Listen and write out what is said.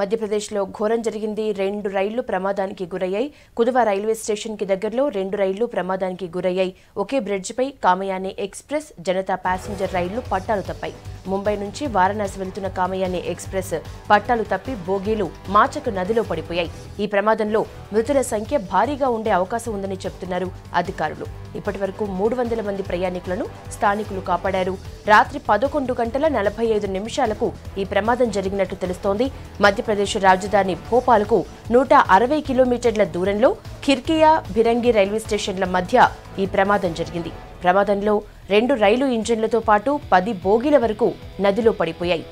మధ్యప్రదేశ్లో ఘోరం జరిగింది. 2 రైళ్లు ప్రమాదానికి గురయ్యాయి. కుదువా రైల్వే స్టేషన్కి దగ్గరలో 2 రైళ్లు ప్రమాదానికి గురయ్యాయి. ఒకే బ్రిడ్జిపై కామయాని ఎక్స్ప్రెస్, జనతా ప్యాసింజర్ రైళ్లు పట్టాలు తప్పాయి. ముంబై నుంచి వారణాసి వెళ్తున్న కామయాని ఎక్స్ప్రెస్ పట్టాలు తప్పి బోగీలు మాచక నదిలో పడిపోయాయి. ఈ ప్రమాదంలో మృతుల సంఖ్య భారీగా ఉండే అవకాశం ఉందని చెబుతున్నారు అధికారులు. ఇప్పటివరకు 300 మంది ప్రయాణికులను స్థానికులు కాపాడారు. రాత్రి 11 గంటల 45 నిమిషాలకు ఈ ప్రమాదం జరిగినట్టు తెలుస్తోంది. మధ్యప్రదేశ్ రాజధాని భోపాల్కు 160 కిలోమీటర్ల దూరంలో ఖిర్కియా, భిరంగి రైల్వే స్టేషన్ల మధ్య ఈ ప్రమాదం జరిగింది. ప్రమాదంలో 2 రైలు ఇంజిన్లతో పాటు 10 బోగీల వరకు నదిలో పడిపోయాయి.